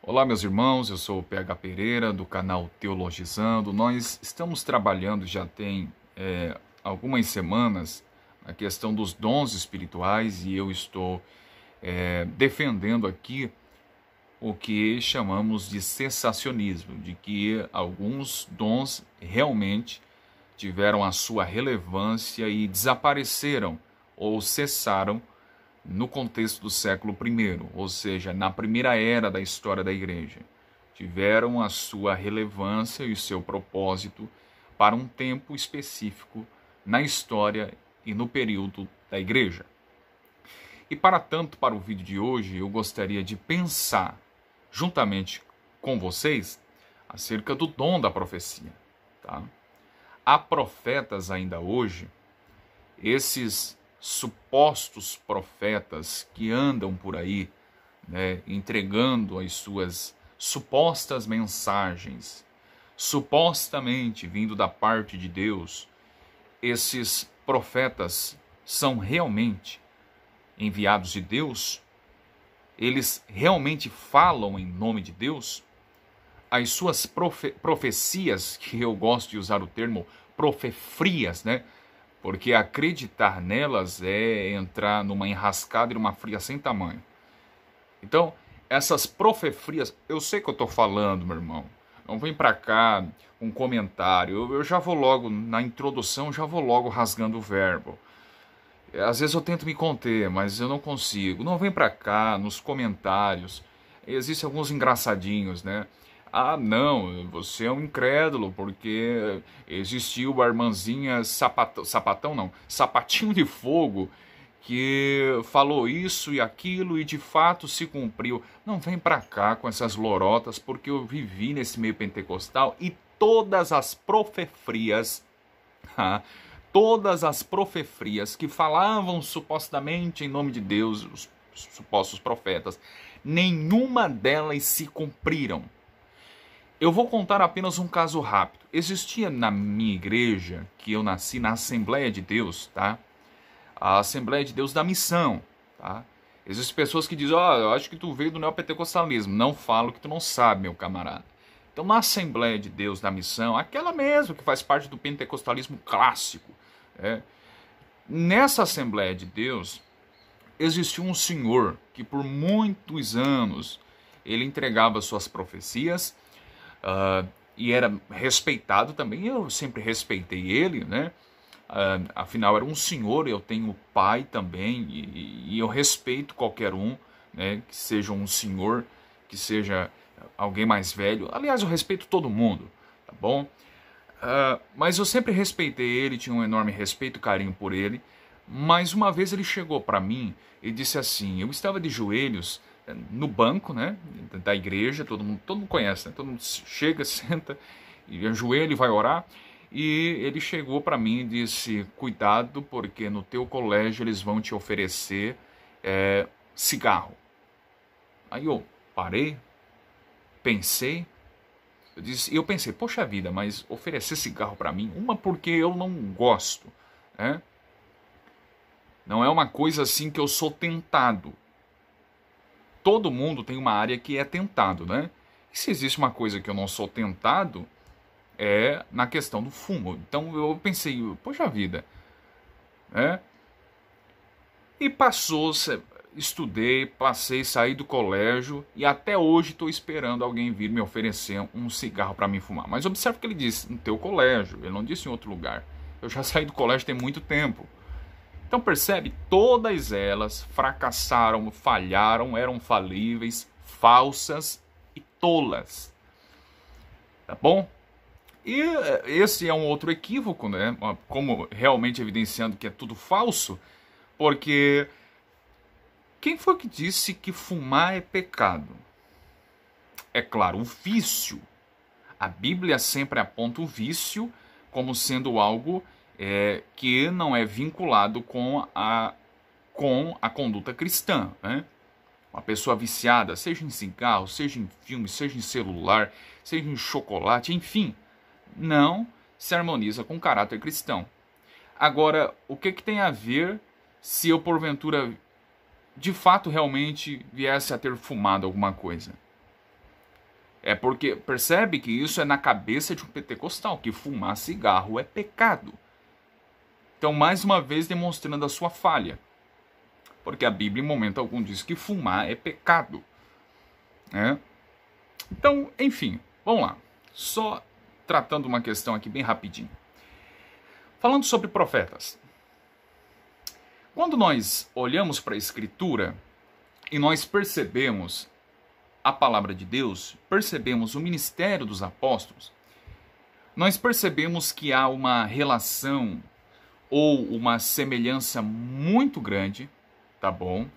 Olá, meus irmãos, eu sou o PH Pereira, do canal Teologizando. Nós estamos trabalhando já tem algumas semanas a questão dos dons espirituais e eu estou defendendo aqui o que chamamos de cessacionismo, de que alguns dons realmente tiveram a sua relevância e desapareceram ou cessaram no contexto do século I, ou seja, na primeira era da história da igreja. Tiveram a sua relevância e o seu propósito para um tempo específico na história e no período da igreja. E para o vídeo de hoje, eu gostaria de pensar, juntamente com vocês, acerca do dom da profecia. Tá? Há profetas ainda hoje, esses supostos profetas que andam por aí, entregando as suas supostas mensagens, supostamente vindo da parte de Deus. Esses profetas são realmente enviados de Deus? Eles realmente falam em nome de Deus? As suas profecias, que eu gosto de usar o termo profefrias, porque acreditar nelas é entrar numa enrascada e numa fria sem tamanho. Então, essas profefrias, eu sei que eu estou falando, meu irmão. Não vem para cá um comentário. Eu já vou logo, na introdução, já vou logo rasgando o verbo. Às vezes eu tento me conter, mas eu não consigo. Não vem para cá nos comentários. Existem alguns engraçadinhos, Ah, não, você é um incrédulo, porque existiu a irmãzinha Sapatinho de Fogo, que falou isso e aquilo e de fato se cumpriu. Não vem pra cá com essas lorotas, porque eu vivi nesse meio pentecostal e todas as profefrias, que falavam supostamente em nome de Deus, os supostos profetas, nenhuma delas se cumpriram. Eu vou contar apenas um caso rápido. Existia na minha igreja, que eu nasci na Assembleia de Deus, tá? A Assembleia de Deus da Missão, tá? Existem pessoas que dizem, eu acho que tu veio do neopentecostalismo. Não falo que tu não sabe, meu camarada. Então, na Assembleia de Deus da Missão, aquela mesmo que faz parte do pentecostalismo clássico, nessa Assembleia de Deus, existiu um senhor que por muitos anos ele entregava suas profecias, e era respeitado também. Eu sempre respeitei ele, afinal era um senhor, eu tenho pai também, e eu respeito qualquer um, que seja um senhor, que seja alguém mais velho. Aliás, eu respeito todo mundo, tá bom? Mas eu sempre respeitei ele, tinha um enorme respeito e carinho por ele. Mas uma vez ele chegou para mim e disse assim, eu estava de joelhos no banco, da igreja, todo mundo conhece, todo mundo chega, senta, e ajoelha e vai orar, e ele chegou para mim e disse, cuidado, porque no teu colégio eles vão te oferecer cigarro. Aí eu parei, pensei, eu pensei, poxa vida, mas oferecer cigarro para mim, porque eu não gosto, não é uma coisa assim que eu sou tentado. Todo mundo tem uma área que é tentado, E se existe uma coisa que eu não sou tentado, é na questão do fumo. Então eu pensei, poxa vida, E passou, estudei, passei, saí do colégio e até hoje estou esperando alguém vir me oferecer um cigarro para mim fumar. Mas observe que ele disse, no teu colégio, ele não disse em outro lugar. Eu já saí do colégio tem muito tempo. Então percebe, todas elas fracassaram, falharam, eram falíveis, falsas e tolas. Tá bom? E esse é um outro equívoco, como realmente evidenciando que é tudo falso, porque quem foi que disse que fumar é pecado? É claro, o vício. A Bíblia sempre aponta o vício como sendo algo que não é vinculado com a conduta cristã. Uma pessoa viciada, seja em cigarro, seja em filme, seja em celular, seja em chocolate, enfim, não se harmoniza com o caráter cristão. Agora, o que tem a ver se eu, porventura, de fato, realmente viesse a ter fumado alguma coisa? É porque percebe que isso é na cabeça de um pentecostal, que fumar cigarro é pecado. Então, mais uma vez, demonstrando a sua falha. Porque a Bíblia, em momento algum, diz que fumar é pecado. Né? Então, enfim, vamos lá. Só tratando uma questão aqui bem rapidinho. Falando sobre profetas. Quando nós olhamos para a Escritura e nós percebemos a palavra de Deus, percebemos o ministério dos apóstolos, nós percebemos que há uma relação ou uma semelhança muito grande, tá bom?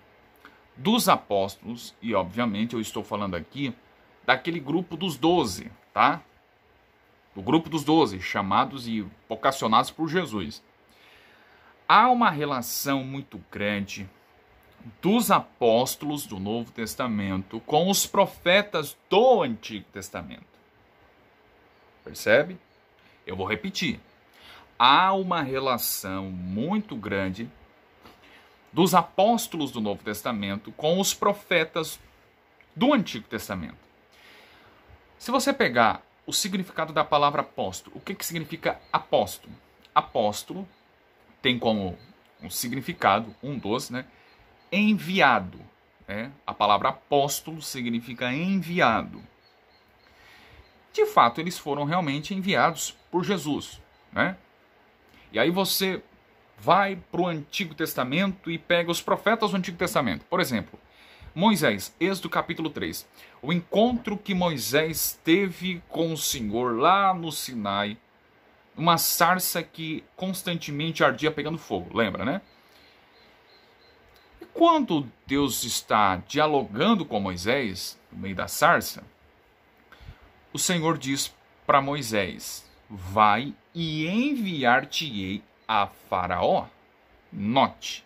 Dos apóstolos, e obviamente eu estou falando aqui daquele grupo dos 12, tá? Do grupo dos 12, chamados e vocacionados por Jesus. Há uma relação muito grande dos apóstolos do Novo Testamento com os profetas do Antigo Testamento. Percebe? Eu vou repetir. Há uma relação muito grande dos apóstolos do Novo Testamento com os profetas do Antigo Testamento. Se você pegar o significado da palavra apóstolo, o que significa apóstolo? Apóstolo tem como um significado, um dos, né? Enviado. Né? A palavra apóstolo significa enviado. De fato, eles foram realmente enviados por Jesus. Né? E aí você vai para o Antigo Testamento e pega os profetas do Antigo Testamento. Por exemplo, Moisés, Êxodo capítulo 3. O encontro que Moisés teve com o Senhor lá no Sinai, uma sarça que constantemente ardia pegando fogo, lembra, né? E quando Deus está dialogando com Moisés, no meio da sarça, o Senhor diz para Moisés, vai e enviar-te-ei a Faraó. Note,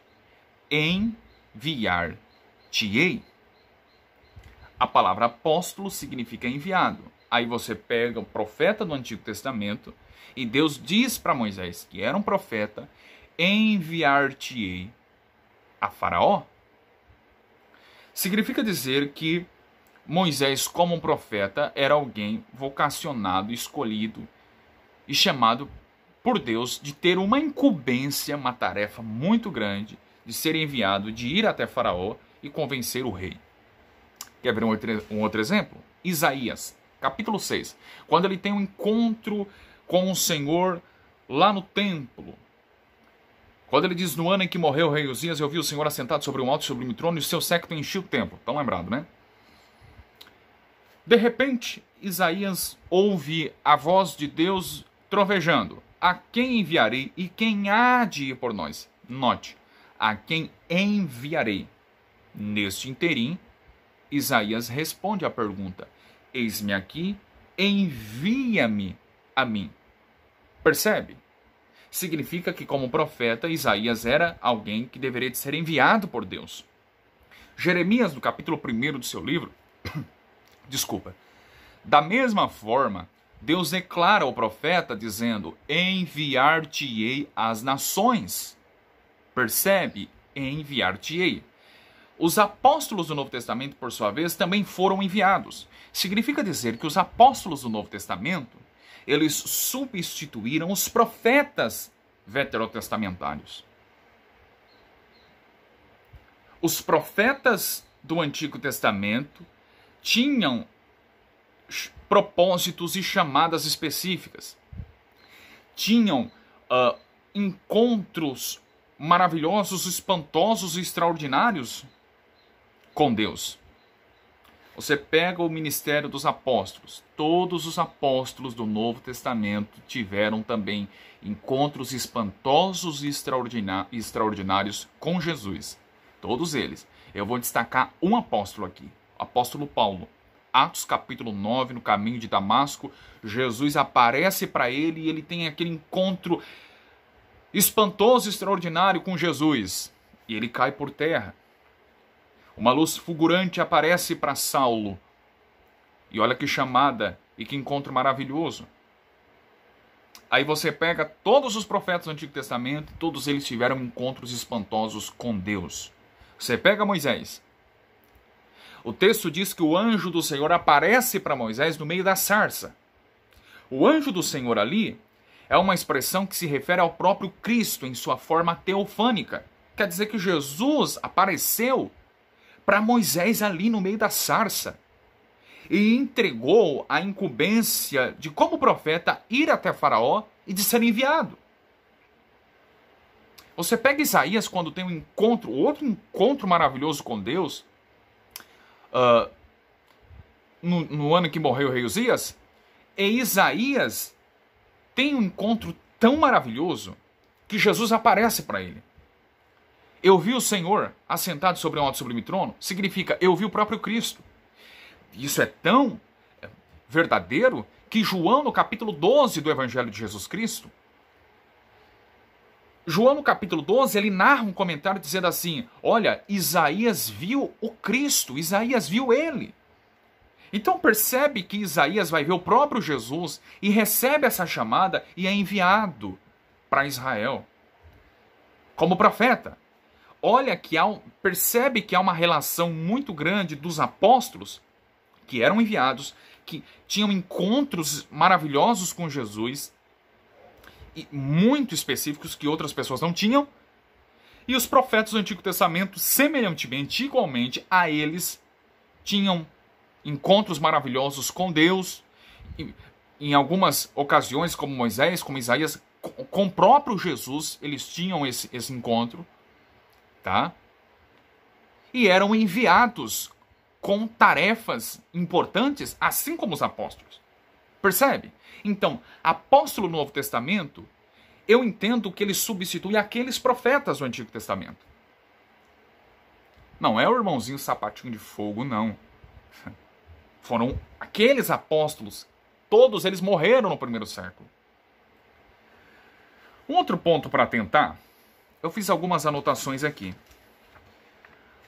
enviar-te-ei. A palavra apóstolo significa enviado. Aí você pega o profeta do Antigo Testamento e Deus diz para Moisés, que era um profeta, enviar-te-ei a Faraó. Significa dizer que Moisés, como um profeta, era alguém vocacionado, escolhido e chamado por Deus de ter uma incumbência, uma tarefa muito grande, de ser enviado, de ir até Faraó e convencer o rei. Quer ver um outro exemplo? Isaías, capítulo 6. Quando ele tem um encontro com o Senhor lá no templo. Quando ele diz, no ano em que morreu o rei Uzias, eu vi o Senhor assentado sobre um alto e sublime trono e o seu séquito enchia o templo. Estão lembrados, né? De repente, Isaías ouve a voz de Deus trovejando. A quem enviarei e quem há de ir por nós? Note, a quem enviarei. Neste interim, Isaías responde à pergunta, eis-me aqui, envia-me a mim. Percebe? Significa que como profeta, Isaías era alguém que deveria de ser enviado por Deus. Jeremias, no capítulo 1 do seu livro, da mesma forma, Deus declara ao profeta dizendo, enviar-te-ei às nações. Percebe? Enviar-te-ei. Os apóstolos do Novo Testamento, por sua vez, também foram enviados. Significa dizer que os apóstolos do Novo Testamento, eles substituíram os profetas veterotestamentários. Os profetas do Antigo Testamento tinham propósitos e chamadas específicas. Tinham encontros maravilhosos, espantosos e extraordinários com Deus. Você pega o ministério dos apóstolos. Todos os apóstolos do Novo Testamento tiveram também encontros espantosos e extraordinários com Jesus. Todos eles. Eu vou destacar um apóstolo aqui. O apóstolo Paulo. Atos capítulo 9, no caminho de Damasco, Jesus aparece para ele e ele tem aquele encontro espantoso e extraordinário com Jesus. E ele cai por terra. Uma luz fulgurante aparece para Saulo. E olha que chamada e que encontro maravilhoso. Aí você pega todos os profetas do Antigo Testamento, todos eles tiveram encontros espantosos com Deus. Você pega Moisés. O texto diz que o anjo do Senhor aparece para Moisés no meio da sarça. O anjo do Senhor ali é uma expressão que se refere ao próprio Cristo em sua forma teofânica. Quer dizer que Jesus apareceu para Moisés ali no meio da sarça e entregou a incumbência de, como profeta, ir até Faraó e de ser enviado. Você pega Isaías quando tem um encontro, outro encontro maravilhoso com Deus, no ano que morreu o rei Uzias, e Isaías tem um encontro tão maravilhoso que Jesus aparece para ele. Eu vi o Senhor assentado sobre um alto e sublime trono, significa eu vi o próprio Cristo. Isso é tão verdadeiro que João, no capítulo 12 do Evangelho de Jesus Cristo, João, no capítulo 12, ele narra um comentário dizendo assim, olha, Isaías viu o Cristo, Isaías viu ele. Então percebe que Isaías vai ver o próprio Jesus e recebe essa chamada e é enviado para Israel como profeta. Olha que percebe que há uma relação muito grande dos apóstolos que eram enviados, que tinham encontros maravilhosos com Jesus, e muito específicos que outras pessoas não tinham, e os profetas do Antigo Testamento, semelhantemente, igualmente a eles, tinham encontros maravilhosos com Deus, e, em algumas ocasiões, como Moisés, como Isaías, com o próprio Jesus, eles tinham esse encontro, tá? E eram enviados com tarefas importantes, assim como os apóstolos. Percebe? Então, apóstolo no Novo Testamento, eu entendo que ele substitui aqueles profetas do Antigo Testamento. Não é o irmãozinho sapatinho de fogo, não. Foram aqueles apóstolos, todos eles morreram no primeiro século. Um outro ponto para atentar, eu fiz algumas anotações aqui.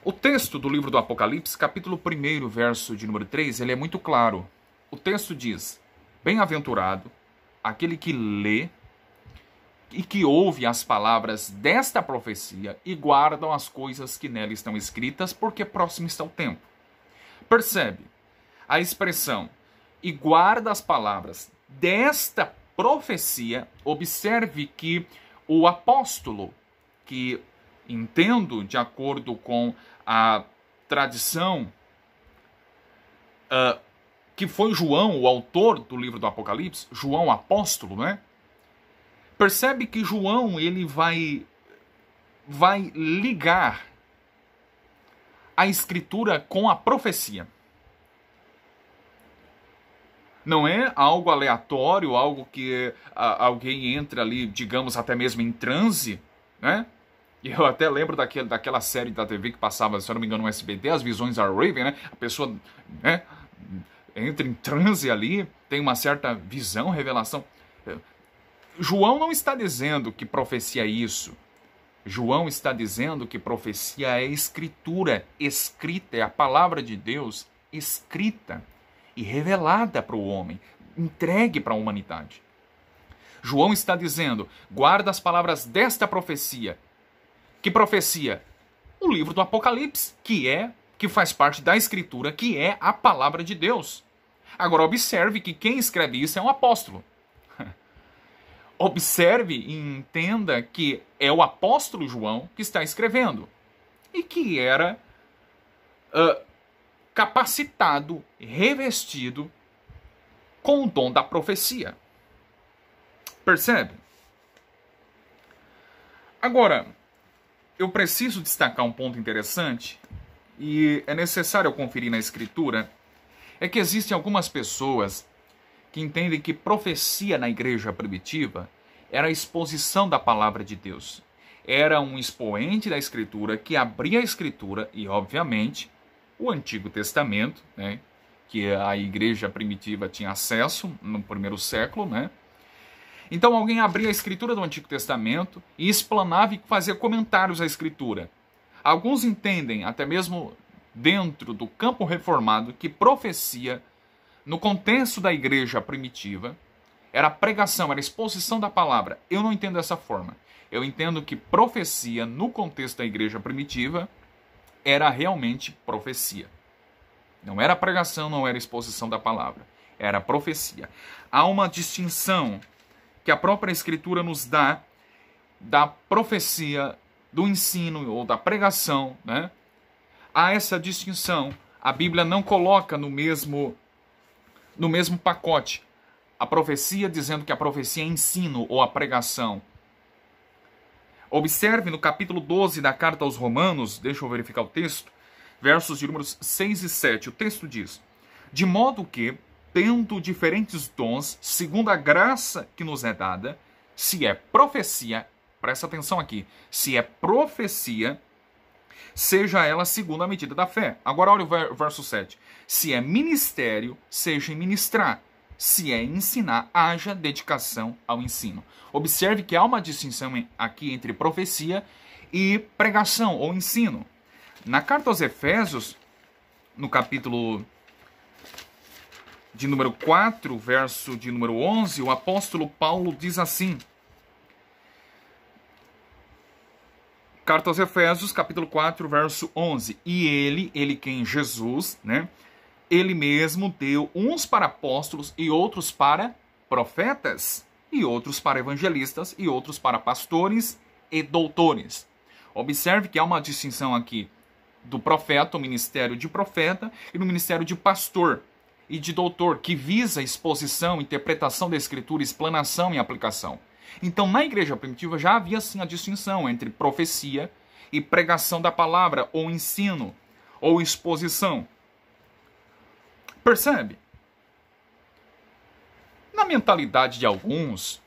O texto do livro do Apocalipse, capítulo 1, verso de número 3, ele é muito claro. O texto diz, bem-aventurado aquele que lê e que ouve as palavras desta profecia e guardam as coisas que nela estão escritas, porque próximo está o tempo. Percebe? A expressão, e guarda as palavras desta profecia, observe que o apóstolo, que entendo de acordo com a tradição, que foi João, o autor do livro do Apocalipse, João apóstolo, né? Percebe que João ele vai ligar a escritura com a profecia. Não é algo aleatório, algo que alguém entra ali, digamos, até mesmo em transe, né? E eu até lembro daquela série da TV que passava, se eu não me engano, no SBT, As Visões da Raven, né? A pessoa, né, entra em transe ali, tem uma certa visão, revelação. João não está dizendo que profecia é isso. João está dizendo que profecia é escritura. Escrita é a palavra de Deus escrita e revelada para o homem, entregue para a humanidade. João está dizendo, guarda as palavras desta profecia. Que profecia? O livro do Apocalipse, que faz parte da escritura, que é a palavra de Deus. Agora observe que quem escreve isso é um apóstolo. Observe e entenda que é o apóstolo João que está escrevendo. E que era capacitado, revestido com o dom da profecia. Percebe? Agora, eu preciso destacar um ponto interessante, e é necessário eu conferir na Escritura, é que existem algumas pessoas que entendem que profecia na igreja primitiva era a exposição da palavra de Deus. Era um expoente da Escritura que abria a Escritura e, obviamente, o Antigo Testamento, né, que a igreja primitiva tinha acesso no primeiro século, né? Então alguém abria a Escritura do Antigo Testamento e explanava e fazia comentários à Escritura. Alguns entendem, até mesmo dentro do campo reformado, que profecia, no contexto da igreja primitiva, era a pregação, era a exposição da palavra. Eu não entendo dessa forma. Eu entendo que profecia, no contexto da igreja primitiva, era realmente profecia. Não era pregação, não era exposição da palavra. Era profecia. Há uma distinção que a própria Escritura nos dá da profecia, do ensino ou da pregação, né? Há essa distinção. A Bíblia não coloca no mesmo pacote a profecia, dizendo que a profecia é ensino ou a pregação. Observe no capítulo 12 da carta aos Romanos, deixa eu verificar o texto, versos de números 6 e 7. O texto diz: de modo que, tendo diferentes dons, segundo a graça que nos é dada, se é profecia, presta atenção aqui, se é profecia, seja ela segundo a medida da fé. Agora olha o verso 7. Se é ministério, seja em ministrar. Se é ensinar, haja dedicação ao ensino. Observe que há uma distinção aqui entre profecia e pregação ou ensino. Na carta aos Efésios, no capítulo de número 4, verso de número 11, o apóstolo Paulo diz assim. Carta aos Efésios, capítulo 4, verso 11. E ele quem? Jesus, né? Ele mesmo deu uns para apóstolos e outros para profetas, e outros para evangelistas, e outros para pastores e doutores. Observe que há uma distinção aqui do profeta, o ministério de profeta, e no ministério de pastor e de doutor, que visa exposição, interpretação da Escritura, explanação e aplicação. Então, na igreja primitiva já havia sim a distinção entre profecia e pregação da palavra, ou ensino, ou exposição. Percebe? Na mentalidade de alguns,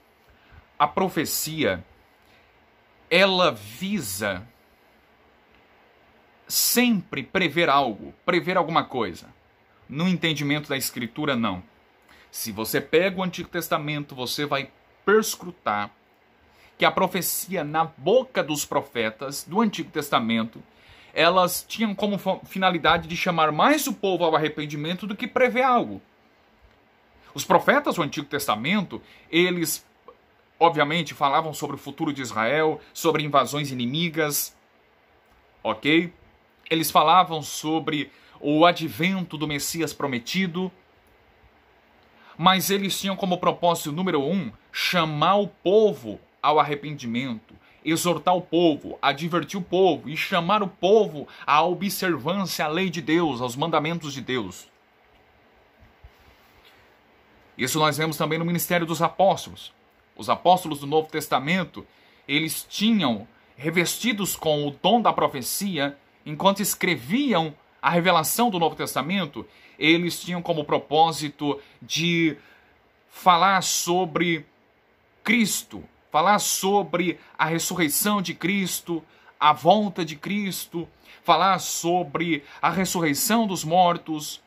a profecia, ela visa sempre prever algo, prever alguma coisa. No entendimento da Escritura, não. Se você pega o Antigo Testamento, você vai perscrutar que a profecia na boca dos profetas do Antigo Testamento, elas tinham como finalidade de chamar mais o povo ao arrependimento do que prever algo. Os profetas do Antigo Testamento, eles, obviamente, falavam sobre o futuro de Israel, sobre invasões inimigas, ok? Eles falavam sobre o advento do Messias prometido, mas eles tinham como propósito número 1, chamar o povo ao arrependimento, exortar o povo, advertir o povo e chamar o povo à observância à lei de Deus, aos mandamentos de Deus. Isso nós vemos também no ministério dos apóstolos. Os apóstolos do Novo Testamento, eles tinham revestidos com o dom da profecia, enquanto escreviam a revelação do Novo Testamento, eles tinham como propósito de falar sobre Cristo, falar sobre a ressurreição de Cristo, a volta de Cristo, falar sobre a ressurreição dos mortos,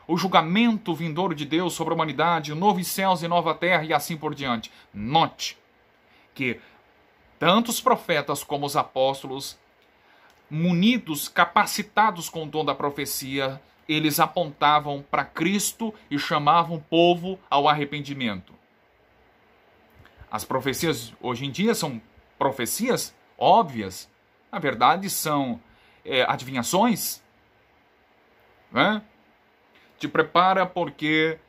o julgamento vindouro de Deus sobre a humanidade, novos céus e nova terra e assim por diante. Note que tanto os profetas como os apóstolos, munidos, capacitados com o dom da profecia, eles apontavam para Cristo e chamavam o povo ao arrependimento. As profecias hoje em dia são profecias óbvias. Na verdade, são adivinhações. Né? Te prepara porque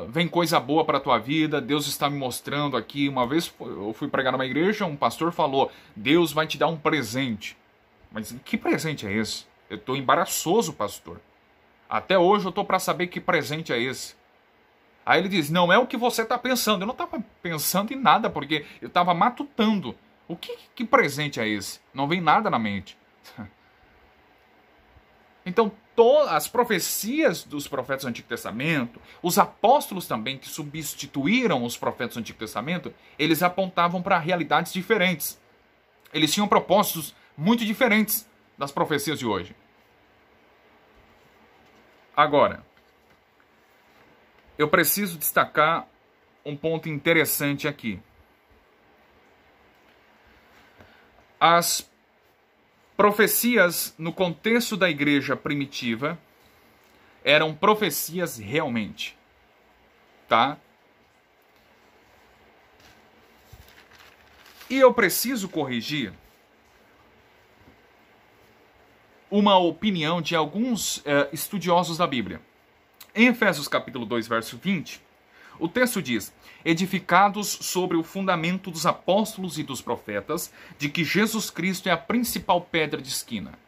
vem coisa boa para a tua vida. Deus está me mostrando aqui. Uma vez eu fui pregar numa igreja, um pastor falou, Deus vai te dar um presente. Mas que presente é esse? Eu estou embaraçoso, pastor. Até hoje eu estou para saber que presente é esse. Aí ele diz, não é o que você está pensando. Eu não estava pensando em nada, porque eu estava matutando. Que presente é esse? Não vem nada na mente. Então, as profecias dos profetas do Antigo Testamento, os apóstolos também, que substituíram os profetas do Antigo Testamento, eles apontavam para realidades diferentes. Eles tinham propósitos muito diferentes das profecias de hoje. Agora, eu preciso destacar um ponto interessante aqui. As profecias no contexto da igreja primitiva eram profecias realmente, tá? E eu preciso corrigir uma opinião de alguns estudiosos da Bíblia. Em Efésios capítulo 2, verso 20, o texto diz: edificados sobre o fundamento dos apóstolos e dos profetas, de que Jesus Cristo é a principal pedra de esquina.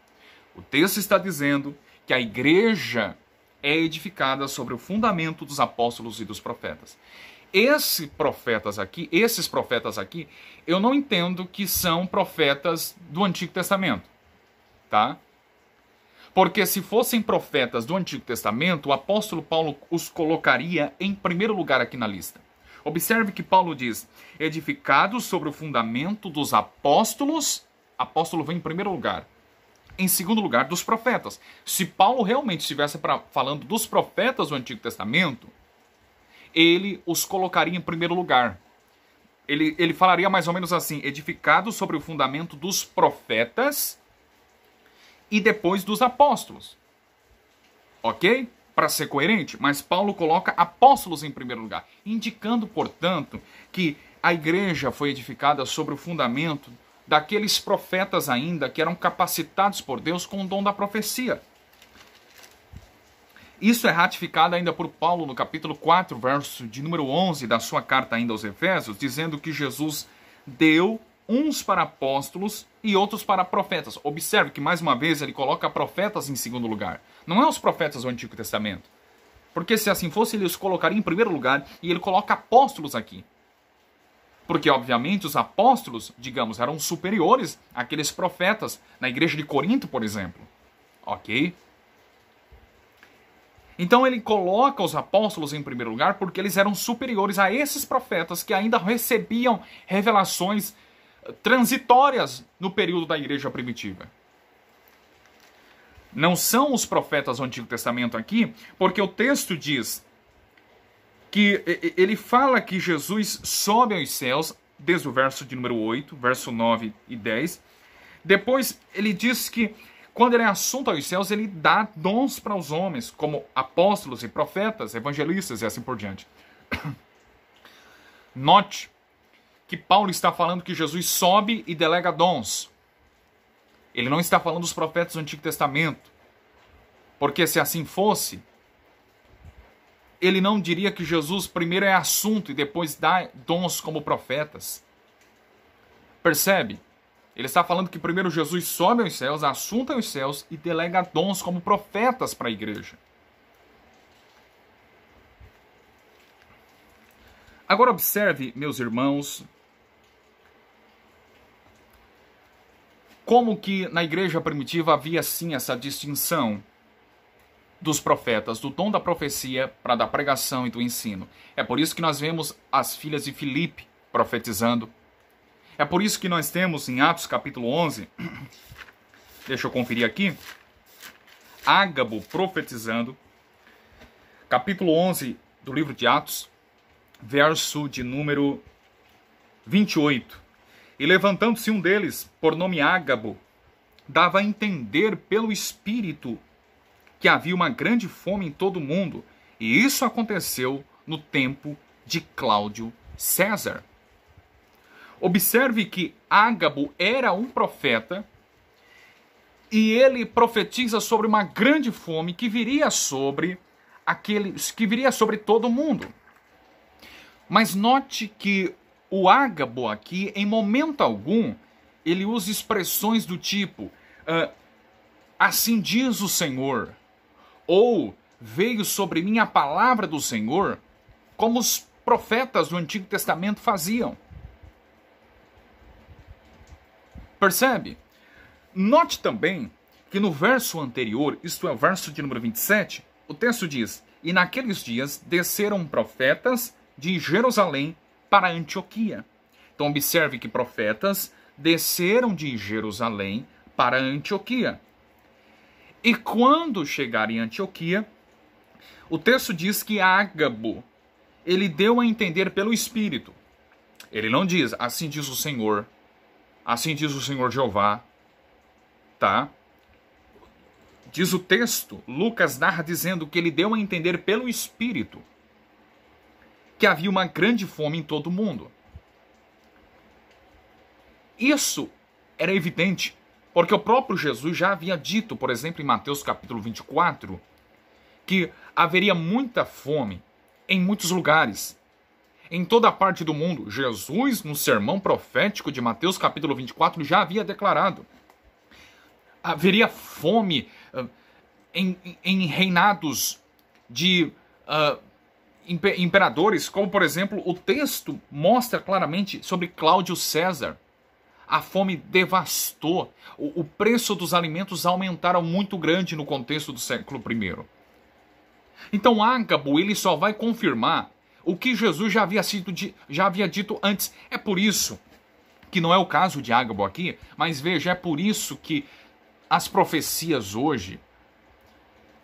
O texto está dizendo que a igreja é edificada sobre o fundamento dos apóstolos e dos profetas. Esses profetas aqui, eu não entendo que são profetas do Antigo Testamento, tá? Porque se fossem profetas do Antigo Testamento, o apóstolo Paulo os colocaria em primeiro lugar aqui na lista. Observe que Paulo diz: edificados sobre o fundamento dos apóstolos, apóstolo vem em primeiro lugar. Em segundo lugar, dos profetas. Se Paulo realmente estivesse falando dos profetas do Antigo Testamento, ele os colocaria em primeiro lugar. Ele falaria mais ou menos assim: edificados sobre o fundamento dos profetas e depois dos apóstolos. Ok? Para ser coerente, mas Paulo coloca apóstolos em primeiro lugar, indicando, portanto, que a igreja foi edificada sobre o fundamento daqueles profetas ainda que eram capacitados por Deus com o dom da profecia. Isso é ratificado ainda por Paulo no capítulo 4, verso de número 11 da sua carta ainda aos Efésios, dizendo que Jesus deu uns para apóstolos e outros para profetas. Observe que, mais uma vez, ele coloca profetas em segundo lugar. Não é os profetas do Antigo Testamento. Porque se assim fosse, ele os colocaria em primeiro lugar e ele coloca apóstolos aqui. Porque, obviamente, os apóstolos, digamos, eram superiores àqueles profetas na igreja de Corinto, por exemplo. Ok? Então ele coloca os apóstolos em primeiro lugar porque eles eram superiores a esses profetas que ainda recebiam revelações transitórias no período da igreja primitiva. Não são os profetas do Antigo Testamento aqui, porque o texto diz que ele fala que Jesus sobe aos céus, desde o verso de número 8, verso 9 e 10. Depois ele diz que quando ele é assunto aos céus, ele dá dons para os homens, como apóstolos e profetas, evangelistas e assim por diante. Note que Paulo está falando que Jesus sobe e delega dons. Ele não está falando dos profetas do Antigo Testamento. Porque se assim fosse, ele não diria que Jesus primeiro é assunto e depois dá dons como profetas. Percebe? Ele está falando que primeiro Jesus sobe aos céus, assunta aos céus e delega dons como profetas para a igreja. Agora observe, meus irmãos, como que na igreja primitiva havia sim essa distinção dos profetas, do dom da profecia para da pregação e do ensino. É por isso que nós vemos as filhas de Filipe profetizando. É por isso que nós temos em Atos capítulo 11, deixa eu conferir aqui, Ágabo profetizando, capítulo 11 do livro de Atos, verso de número 28. E levantando-se um deles, por nome Ágabo, dava a entender pelo Espírito que havia uma grande fome em todo o mundo, e isso aconteceu no tempo de Cláudio César. Observe que Ágabo era um profeta e ele profetiza sobre uma grande fome que viria sobre todo mundo. Mas note que o Ágabo aqui, em momento algum, ele usa expressões do tipo assim diz o Senhor, ou veio sobre mim a palavra do Senhor, como os profetas do Antigo Testamento faziam. Percebe? Note também que no verso anterior, isto é, o verso de número 27, o texto diz: e naqueles dias desceram profetas de Jerusalém para Antioquia. Então observe que profetas desceram de Jerusalém para Antioquia. E quando chegaram em Antioquia, o texto diz que Ágabo, ele deu a entender pelo Espírito. Ele não diz, assim diz o Senhor, assim diz o Senhor Jeová, tá? Diz o texto, Lucas narra dizendo que ele deu a entender pelo Espírito que havia uma grande fome em todo o mundo. Isso era evidente, Porque o próprio Jesus já havia dito, por exemplo, em Mateus capítulo 24, que haveria muita fome em muitos lugares, em toda a parte do mundo. Jesus, no sermão profético de Mateus capítulo 24, já havia declarado: haveria fome em reinados de imperadores, como por exemplo o texto mostra claramente sobre Cláudio César. A fome devastou, o preço dos alimentos aumentaram muito grande no contexto do século I. Então Ágabo, ele só vai confirmar o que Jesus já havia dito antes. É por isso que não é o caso de Ágabo aqui, mas veja, é por isso que as profecias hoje,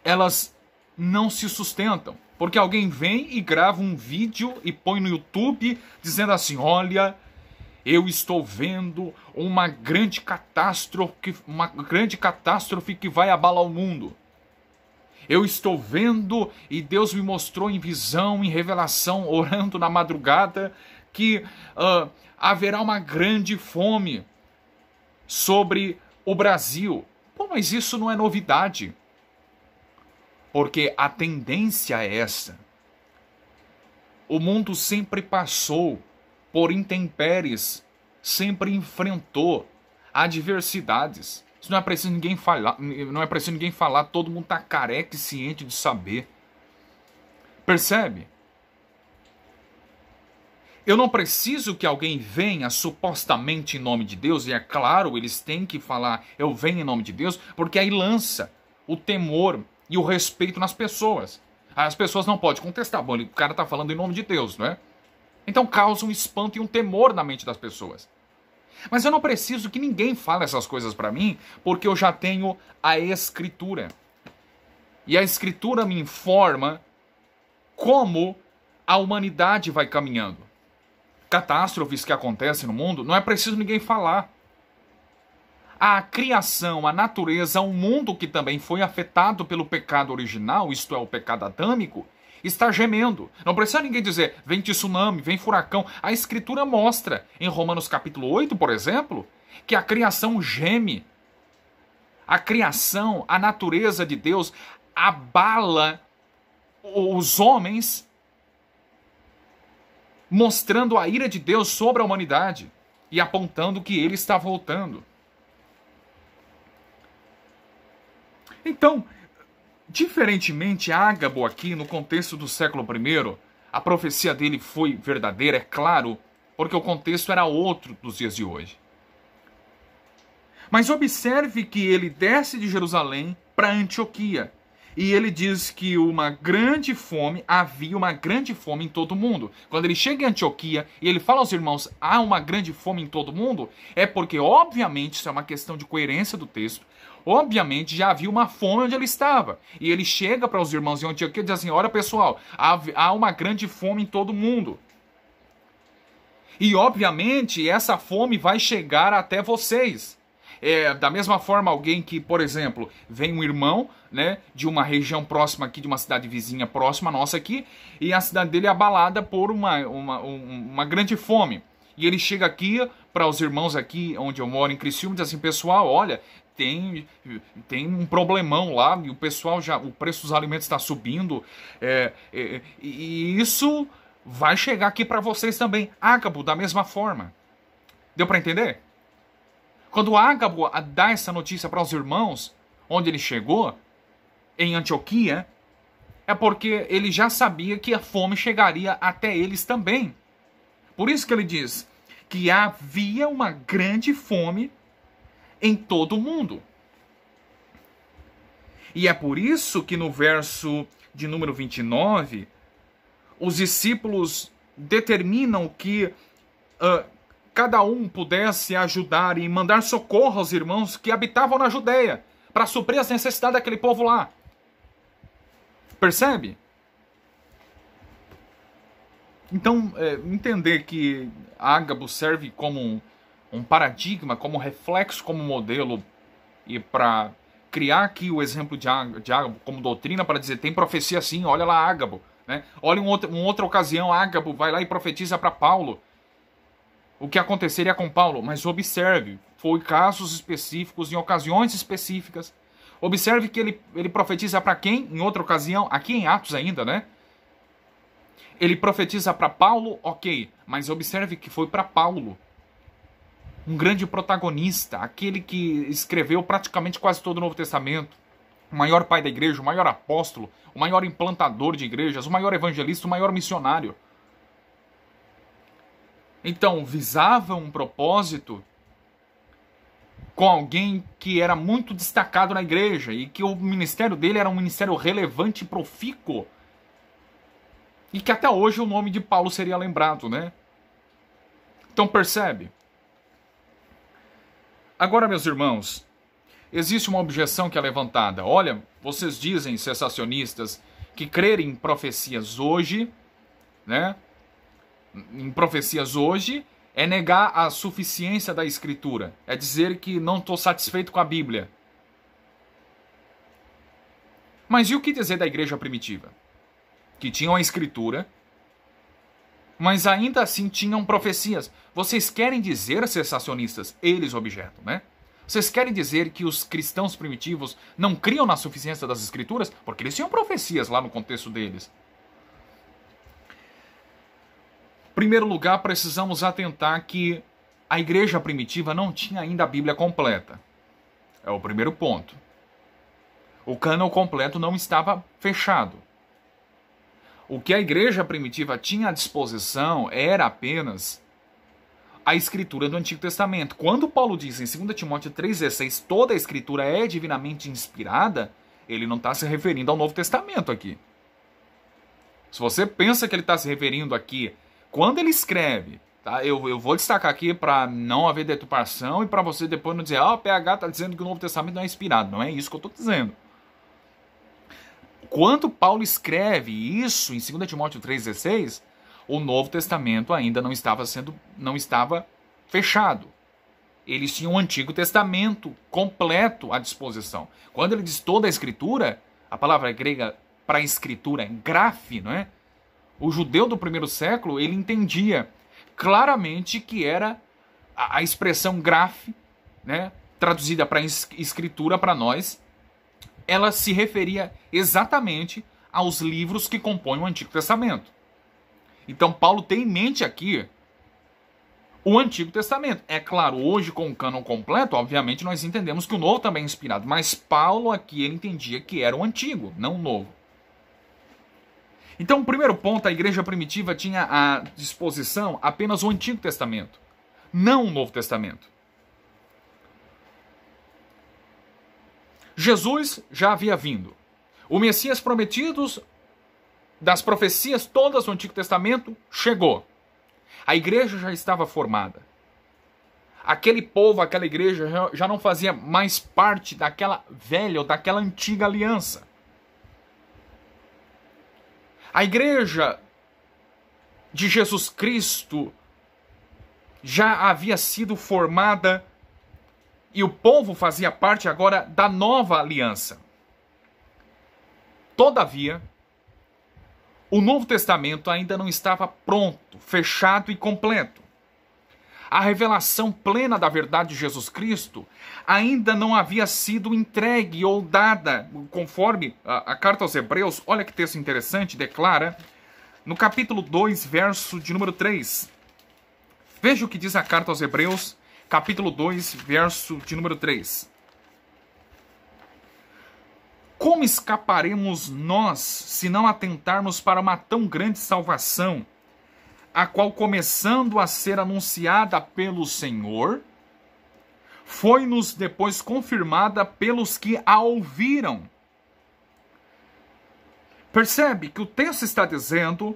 elas não se sustentam. Porque alguém vem e grava um vídeo e põe no YouTube dizendo assim: olha, eu estou vendo uma grande catástrofe que vai abalar o mundo. Eu estou vendo e Deus me mostrou em visão, em revelação, orando na madrugada, que haverá uma grande fome sobre o Brasil. Pô, mas isso não é novidade. Porque a tendência é essa. O mundo sempre passou por intempéries, sempre enfrentou adversidades. Isso não é preciso ninguém falar, todo mundo está careca e ciente de saber. Percebe? Eu não preciso que alguém venha supostamente em nome de Deus, e é claro, eles têm que falar, eu venho em nome de Deus, porque aí lança o temor e o respeito nas pessoas. As pessoas não podem contestar, bom, o cara está falando em nome de Deus, não é? Então causa um espanto e um temor na mente das pessoas. Mas eu não preciso que ninguém fale essas coisas para mim, porque eu já tenho a Escritura. E a Escritura me informa como a humanidade vai caminhando. Catástrofes que acontecem no mundo, não é preciso ninguém falar. A criação, a natureza, o mundo que também foi afetado pelo pecado original, isto é, o pecado adâmico, está gemendo. Não precisa ninguém dizer, vem tsunami, vem furacão. A Escritura mostra, em Romanos capítulo 8, por exemplo, que a criação geme. A criação, a natureza de Deus, abala os homens, mostrando a ira de Deus sobre a humanidade e apontando que ele está voltando. Então, diferentemente, Ágabo aqui, no contexto do século I, a profecia dele foi verdadeira, é claro, porque o contexto era outro dos dias de hoje. Mas observe que ele desce de Jerusalém para Antioquia. E ele diz que havia uma grande fome em todo o mundo. Quando ele chega em Antioquia e ele fala aos irmãos, há uma grande fome em todo o mundo, é porque, obviamente, isso é uma questão de coerência do texto, obviamente já havia uma fome onde ele estava. E ele chega para os irmãos em Antioquia e diz assim, olha pessoal, há uma grande fome em todo o mundo. E, obviamente, essa fome vai chegar até vocês. Da mesma forma, alguém que, por exemplo, vem um irmão, né, de uma região próxima aqui, de uma cidade vizinha próxima nossa aqui, e a cidade dele é abalada por uma grande fome. E ele chega aqui para os irmãos aqui, onde eu moro, em Criciúma, e diz assim, pessoal, olha, tem um problemão lá, e o pessoal o preço dos alimentos está subindo, e isso vai chegar aqui para vocês também. Ágabo, da mesma forma. Deu para entender? Quando Ágabo dá essa notícia para os irmãos, onde ele chegou, em Antioquia, é porque ele já sabia que a fome chegaria até eles também. Por isso que ele diz que havia uma grande fome em todo o mundo. E é por isso que no verso de número 29, os discípulos determinam que cada um pudesse ajudar e mandar socorro aos irmãos que habitavam na Judeia, para suprir as necessidades daquele povo lá. Percebe? Então, entender que Ágabo serve como um paradigma, como reflexo, como modelo, e para criar aqui o exemplo de Ágabo como doutrina, para dizer, tem profecia assim, olha lá Ágabo. Né? Olha uma outra ocasião, Ágabo vai lá e profetiza para Paulo o que aconteceria com Paulo, mas observe, foi casos específicos, em ocasiões específicas. Observe que ele profetiza para quem? Em outra ocasião, aqui em Atos ainda, né? Ele profetiza para Paulo, ok, mas observe que foi para Paulo. Um grande protagonista, aquele que escreveu praticamente quase todo o Novo Testamento. O maior pai da igreja, o maior apóstolo, o maior implantador de igrejas, o maior evangelista, o maior missionário. Então, visava um propósito com alguém que era muito destacado na igreja e que o ministério dele era um ministério relevante e profícuo. E que até hoje o nome de Paulo seria lembrado, né? Então percebe? Agora, meus irmãos, existe uma objeção que é levantada. Olha, vocês dizem, cessacionistas, que crer em profecias hoje, né? Em profecias hoje é negar a suficiência da Escritura. É dizer que não estou satisfeito com a Bíblia. Mas e o que dizer da igreja primitiva? Que tinham a Escritura, mas ainda assim tinham profecias. Vocês querem dizer, cessacionistas, eles objetam, né? Vocês querem dizer que os cristãos primitivos não criam na suficiência das Escrituras? Porque eles tinham profecias lá no contexto deles. Em primeiro lugar, precisamos atentar que a igreja primitiva não tinha ainda a Bíblia completa. É o primeiro ponto. O cânon completo não estava fechado. O que a igreja primitiva tinha à disposição era apenas a escritura do Antigo Testamento. Quando Paulo diz em 2 Timóteo 3,16 toda a escritura é divinamente inspirada, ele não está se referindo ao Novo Testamento aqui. Se você pensa que ele está se referindo aqui, quando ele escreve, tá? Eu vou destacar aqui para não haver deturpação e para você depois não dizer, o PH está dizendo que o Novo Testamento não é inspirado. Não é isso que eu estou dizendo. Quando Paulo escreve isso em 2 Timóteo 3,16, o Novo Testamento ainda não estava fechado. Eles tinham o Antigo Testamento completo à disposição. Quando ele diz toda a Escritura, a palavra grega para Escritura é graphe, não é? O judeu do primeiro século, ele entendia claramente que era a expressão graphe, né, traduzida para Escritura para nós, ela se referia exatamente aos livros que compõem o Antigo Testamento. Então Paulo tem em mente aqui o Antigo Testamento. É claro, hoje com o cânon completo, obviamente nós entendemos que o Novo também é inspirado, mas Paulo aqui ele entendia que era o Antigo, não o Novo. Então, o primeiro ponto, a igreja primitiva tinha à disposição apenas o Antigo Testamento, não o Novo Testamento. Jesus já havia vindo. O Messias prometido das profecias todas do Antigo Testamento chegou. A igreja já estava formada. Aquele povo, aquela igreja já não fazia mais parte daquela velha ou daquela antiga aliança. A igreja de Jesus Cristo já havia sido formada e o povo fazia parte agora da nova aliança. Todavia, o Novo Testamento ainda não estava pronto, fechado e completo. A revelação plena da verdade de Jesus Cristo ainda não havia sido entregue ou dada, conforme a carta aos Hebreus, olha que texto interessante, declara, no capítulo 2, verso de número 3. Veja o que diz a carta aos Hebreus, capítulo 2, verso de número 3. Como escaparemos nós se não atentarmos para uma tão grande salvação, a qual, começando a ser anunciada pelo Senhor, foi-nos depois confirmada pelos que a ouviram? Percebe que o texto está dizendo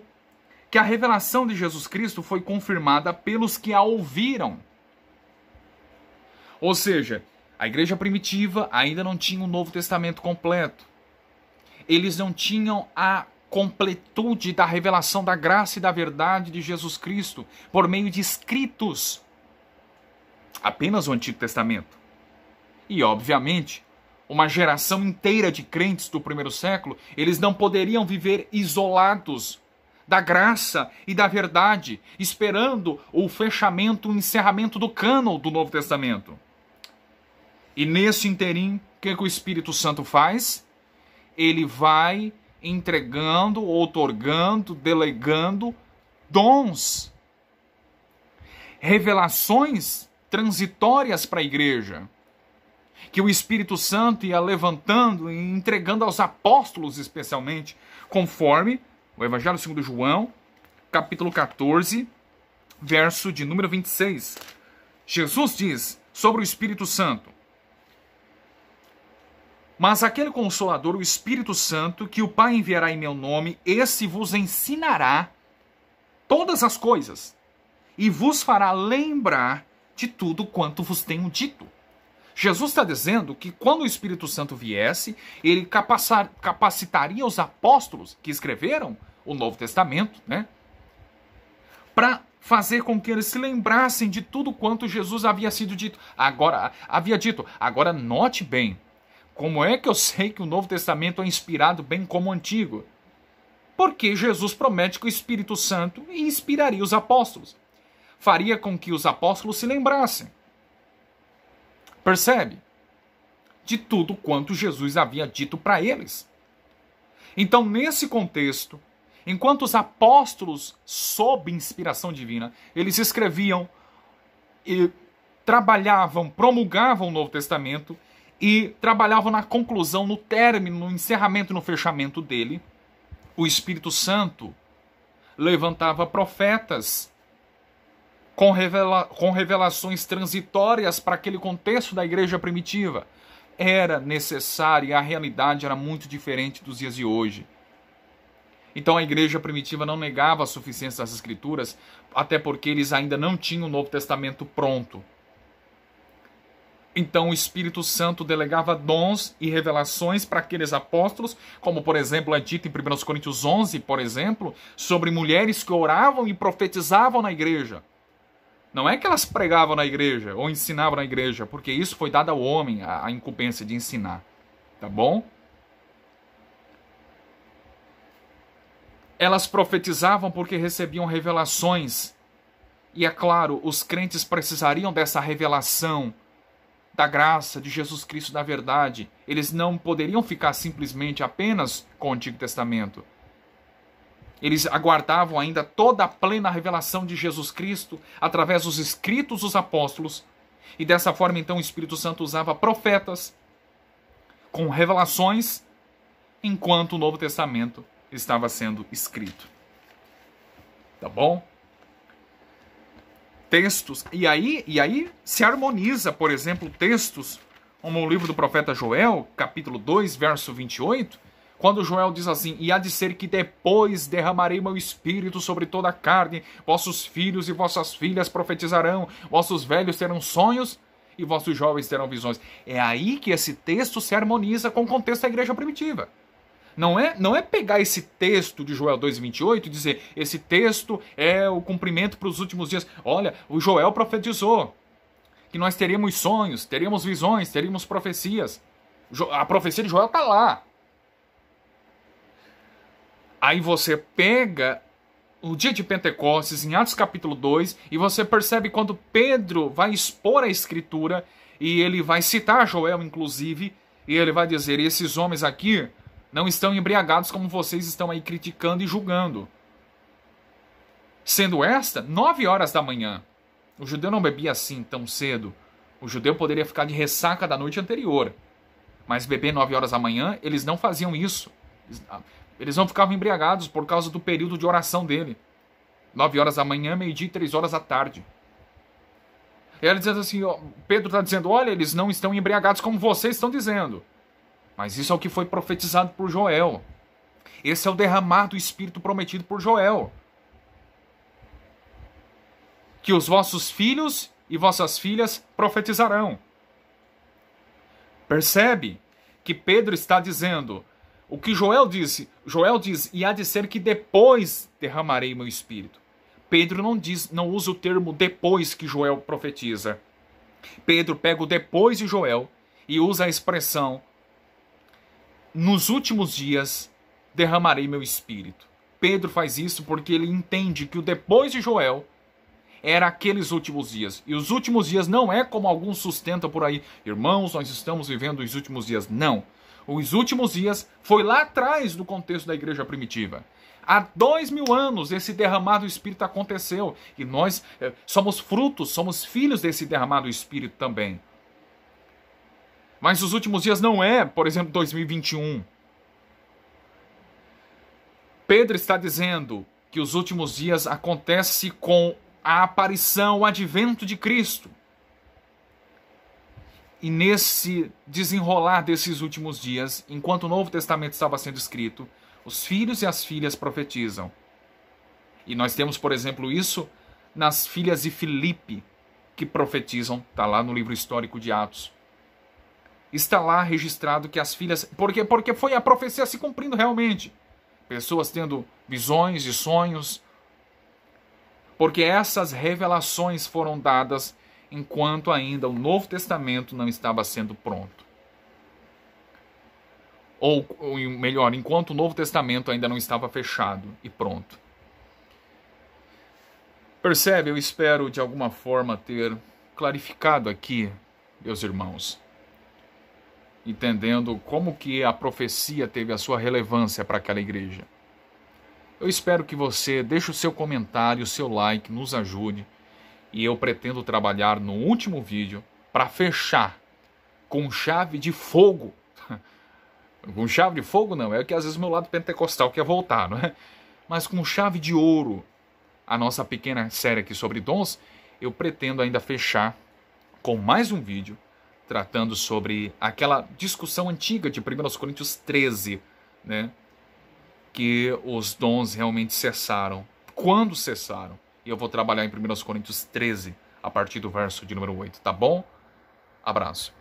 que a revelação de Jesus Cristo foi confirmada pelos que a ouviram. Ou seja, a igreja primitiva ainda não tinha o Novo Testamento completo. Eles não tinham a completude da revelação da graça e da verdade de Jesus Cristo por meio de escritos. Apenas o Antigo Testamento. E, obviamente, uma geração inteira de crentes do primeiro século, eles não poderiam viver isolados da graça e da verdade, esperando o fechamento, o encerramento do cânon do Novo Testamento. E nesse interim, o que o Espírito Santo faz? Ele vai entregando, outorgando, delegando dons, revelações transitórias para a igreja, que o Espírito Santo ia levantando e entregando aos apóstolos especialmente, conforme o Evangelho segundo João, capítulo 14, verso de número 26. Jesus diz sobre o Espírito Santo: mas aquele Consolador, o Espírito Santo, que o Pai enviará em meu nome, esse vos ensinará todas as coisas e vos fará lembrar de tudo quanto vos tenho dito. Jesus está dizendo que quando o Espírito Santo viesse, ele capacitaria os apóstolos que escreveram o Novo Testamento, né, para fazer com que eles se lembrassem de tudo quanto Jesus havia dito. Agora note bem, como é que eu sei que o Novo Testamento é inspirado bem como o Antigo? Porque Jesus promete que o Espírito Santo inspiraria os apóstolos. Faria com que os apóstolos se lembrassem. Percebe? De tudo quanto Jesus havia dito para eles. Então, nesse contexto, enquanto os apóstolos, sob inspiração divina, eles escreviam e trabalhavam, promulgavam o Novo Testamento e trabalhavam na conclusão, no término, no encerramento e no fechamento dele, o Espírito Santo levantava profetas com revelações transitórias para aquele contexto da igreja primitiva. Era necessário e a realidade era muito diferente dos dias de hoje. Então a igreja primitiva não negava a suficiência das Escrituras, até porque eles ainda não tinham o Novo Testamento pronto. Então o Espírito Santo delegava dons e revelações para aqueles apóstolos, como por exemplo é dito em 1 Coríntios 11, por exemplo, sobre mulheres que oravam e profetizavam na igreja. Não é que elas pregavam na igreja ou ensinavam na igreja, porque isso foi dado ao homem, a incumbência de ensinar. Tá bom? Elas profetizavam porque recebiam revelações. E é claro, os crentes precisariam dessa revelação da graça de Jesus Cristo, da verdade. Eles não poderiam ficar simplesmente apenas com o Antigo Testamento. Eles aguardavam ainda toda a plena revelação de Jesus Cristo através dos escritos dos apóstolos. E dessa forma, então, o Espírito Santo usava profetas com revelações enquanto o Novo Testamento estava sendo escrito. Tá bom? Textos. E aí se harmoniza, por exemplo, textos como o livro do profeta Joel, capítulo 2, verso 28, quando Joel diz assim: e há de ser que depois derramarei meu espírito sobre toda a carne, vossos filhos e vossas filhas profetizarão, vossos velhos terão sonhos e vossos jovens terão visões. É aí que esse texto se harmoniza com o contexto da igreja primitiva. Não é pegar esse texto de Joel 2,28 e dizer, esse texto é o cumprimento para os últimos dias. Olha, o Joel profetizou que nós teríamos sonhos, teríamos visões, teríamos profecias. A profecia de Joel está lá. Aí você pega o dia de Pentecostes, em Atos capítulo 2, e você percebe quando Pedro vai expor a Escritura, e ele vai citar Joel, inclusive, e ele vai dizer, esses homens aqui não estão embriagados como vocês estão aí criticando e julgando. Sendo esta 9 horas da manhã. O judeu não bebia assim tão cedo. O judeu poderia ficar de ressaca da noite anterior. Mas beber 9 horas da manhã, eles não faziam isso. Eles não ficavam embriagados por causa do período de oração dele. 9 horas da manhã, meio-dia e 3 horas da tarde. E ele diz assim, Pedro está dizendo, olha, eles não estão embriagados como vocês estão dizendo. Mas isso é o que foi profetizado por Joel. Esse é o derramar do Espírito prometido por Joel. Que os vossos filhos e vossas filhas profetizarão. Percebe que Pedro está dizendo o que Joel disse. Joel diz, e há de ser que depois derramarei meu Espírito. Pedro não usa o termo depois que Joel profetiza. Pedro pega o depois de Joel e usa a expressão nos últimos dias derramarei meu Espírito. Pedro faz isso porque ele entende que o depois de Joel era aqueles últimos dias. E os últimos dias não é como alguns sustentam por aí. Irmãos, nós estamos vivendo os últimos dias. Não. Os últimos dias foi lá atrás do contexto da igreja primitiva. Há 2000 anos esse derramado Espírito aconteceu. E nós somos frutos, somos filhos desse derramado Espírito também. Mas os últimos dias não é, por exemplo, 2021. Pedro está dizendo que os últimos dias acontecem com a aparição, o advento de Cristo. E nesse desenrolar desses últimos dias, enquanto o Novo Testamento estava sendo escrito, os filhos e as filhas profetizam. E nós temos, por exemplo, isso nas filhas de Filipe, que profetizam, está lá no livro histórico de Atos. Está lá registrado que as filhas... Porque foi a profecia se cumprindo realmente. Pessoas tendo visões e sonhos. Porque essas revelações foram dadas enquanto ainda o Novo Testamento não estava sendo pronto. Ou melhor, enquanto o Novo Testamento ainda não estava fechado e pronto. Percebe? Eu espero de alguma forma ter clarificado aqui, meus irmãos, entendendo como que a profecia teve a sua relevância para aquela igreja. Eu espero que você deixe o seu comentário, o seu like, nos ajude. E eu pretendo trabalhar no último vídeo para fechar com chave de fogo. Com chave de fogo não, é que às vezes o meu lado pentecostal quer voltar, não é? Mas com chave de ouro, a nossa pequena série aqui sobre dons, eu pretendo ainda fechar com mais um vídeo tratando sobre aquela discussão antiga de 1 Coríntios 13, né? Que os dons realmente cessaram. Quando cessaram? E eu vou trabalhar em 1 Coríntios 13, a partir do verso de número 8, tá bom? Abraço.